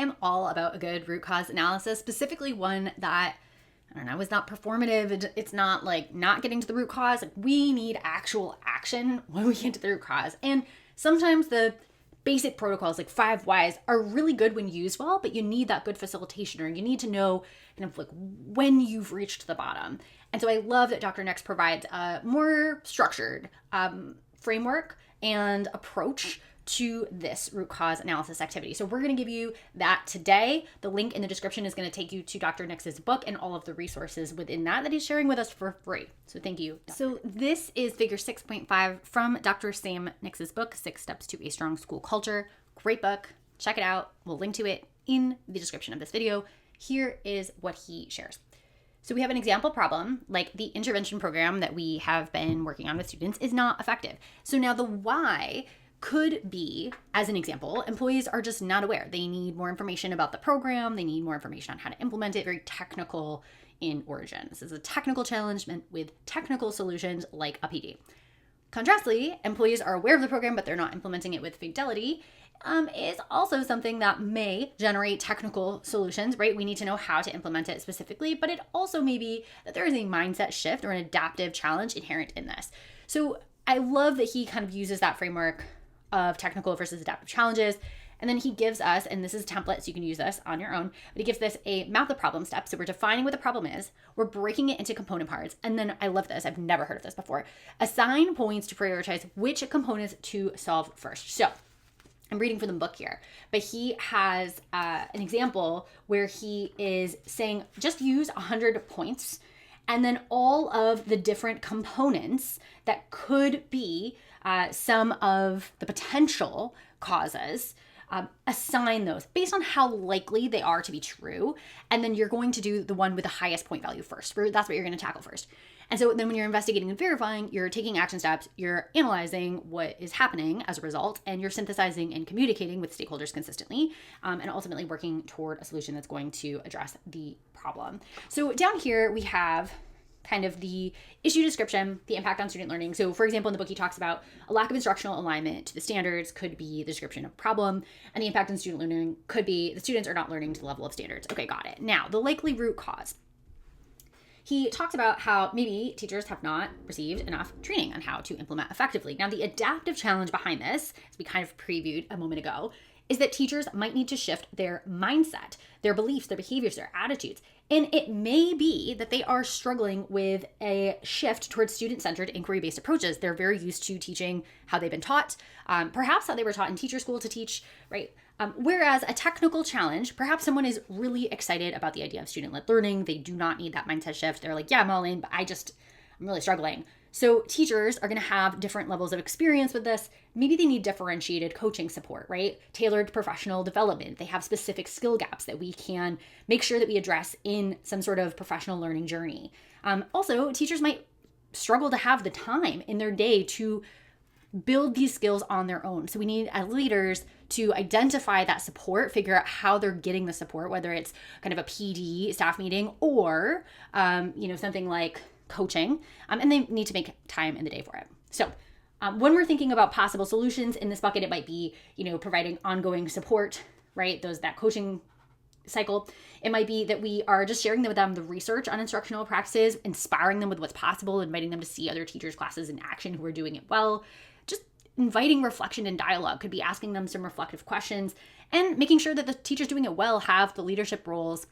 am all about a good root cause analysis, specifically one that, I don't know, is not performative. It's not like not getting to the root cause. Like, we need actual action when we get to the root cause. And sometimes the basic protocols like 5 whys are really good when used well, but you need that good facilitation, or you need to know kind of like when you've reached the bottom. And so I love that Dr. Nix provides a more structured framework and approach to this root cause analysis activity. So we're going to give you that today. The link in the description is going to take you to Dr. Nix's book and all of the resources within that he's sharing with us for free. So thank you, Dr. So this is figure 6.5 from Dr. Sam Nix's book, 6 Steps to a Strong School Culture. Great book. Check it out. We'll link to it in the description of this video. Here is what he shares. So we have an example problem, like the intervention program that we have been working on with students is not effective. So now the why could be, as an example, employees are just not aware. They need more information about the program. They need more information on how to implement it. Very technical in origin. This is a technical challenge meant with technical solutions like a PD. Contrastly, employees are aware of the program, but they're not implementing it with fidelity. Is also something that may generate technical solutions, right? We need to know how to implement it specifically, but it also may be that there is a mindset shift or an adaptive challenge inherent in this. So I love that he kind of uses that framework of technical versus adaptive challenges. And then he gives us, and this is a template, so you can use this on your own, but he gives this a map the problem step. So we're defining what the problem is, we're breaking it into component parts. And then I love this, I've never heard of this before. Assign points to prioritize which components to solve first. So I'm reading from the book here, but he has an example where he is saying, just use 100 points, and then all of the different components that could be some of the potential causes, assign those based on how likely they are to be true. And then you're going to do the one with the highest point value first. That's what you're going to tackle first. And so then when you're investigating and verifying, you're taking action steps, you're analyzing what is happening as a result, and you're synthesizing and communicating with stakeholders consistently, and ultimately working toward a solution that's going to address the problem. So down here we have kind of the issue description, the impact on student learning. So for example, in the book, he talks about a lack of instructional alignment to the standards could be the description of problem, and the impact on student learning could be the students are not learning to the level of standards. Okay, got it. Now, the likely root cause. He talks about how maybe teachers have not received enough training on how to implement effectively. Now, the adaptive challenge behind this, as we kind of previewed a moment ago, is that teachers might need to shift their mindset, their beliefs, their behaviors, their attitudes. And it may be that they are struggling with a shift towards student-centered inquiry-based approaches. They're very used to teaching how they've been taught, perhaps how they were taught in teacher school to teach, right? Whereas a technical challenge, perhaps someone is really excited about the idea of student-led learning. They do not need that mindset shift. They're like, yeah, I'm all in, but I'm really struggling. So teachers are going to have different levels of experience with this. Maybe they need differentiated coaching support, right? Tailored professional development. They have specific skill gaps that we can make sure that we address in some sort of professional learning journey. Also, teachers might struggle to have the time in their day to build these skills on their own. So we need, as leaders, to identify that support, figure out how they're getting the support, whether it's kind of a PD staff meeting or, something like coaching, and they need to make time in the day for it. So when we're thinking about possible solutions in this bucket, it might be, providing ongoing support, right? That coaching cycle. It might be that we are just sharing with them the research on instructional practices, inspiring them with what's possible, inviting them to see other teachers' classes in action who are doing it well. Just inviting reflection and dialogue, could be asking them some reflective questions and making sure that the teachers doing it well have the leadership roles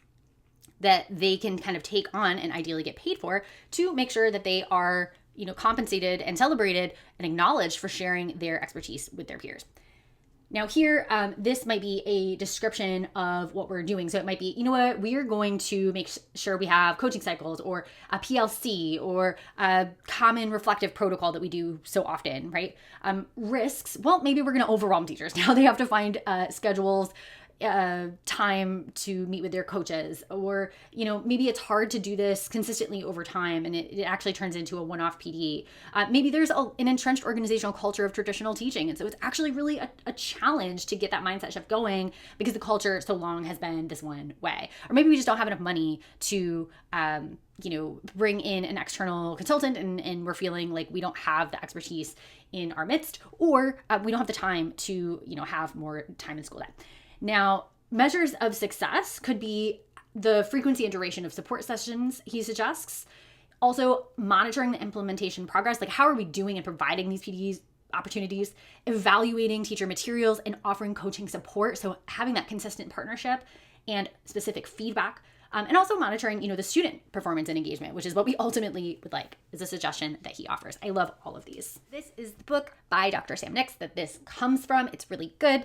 that they can kind of take on and ideally get paid for to make sure that they are, compensated and celebrated and acknowledged for sharing their expertise with their peers. Now here, this might be a description of what we're doing. So it might be, we are going to make sure we have coaching cycles or a PLC or a common reflective protocol that we do so often, right? Risks, well, maybe we're going to overwhelm teachers. Now they have to find schedules, time to meet with their coaches, or maybe it's hard to do this consistently over time and it actually turns into a one-off PD. Maybe there's an entrenched organizational culture of traditional teaching, and so it's actually really a challenge to get that mindset shift going because the culture so long has been this one way. Or maybe we just don't have enough money to bring in an external consultant, and we're feeling like we don't have the expertise in our midst, or we don't have the time to have more time in school day. Now, Measures of success could be the frequency and duration of support sessions he suggests. Also, monitoring the implementation progress, like how are we doing in providing these PDs opportunities, evaluating teacher materials, and offering coaching support. So having that consistent partnership and specific feedback. And also monitoring, the student performance and engagement, which is what we ultimately would like, is a suggestion that he offers. I love all of these. This is the book by Dr. Sam Nix that this comes from. It's really good.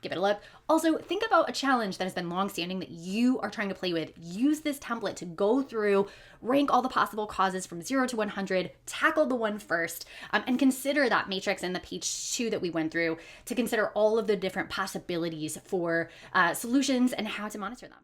Give it a look. Also, think about a challenge that has been longstanding that you are trying to play with. Use this template to go through, rank all the possible causes from 0 to 100, tackle the one first, and consider that matrix in the page 2 that we went through to consider all of the different possibilities for solutions and how to monitor them.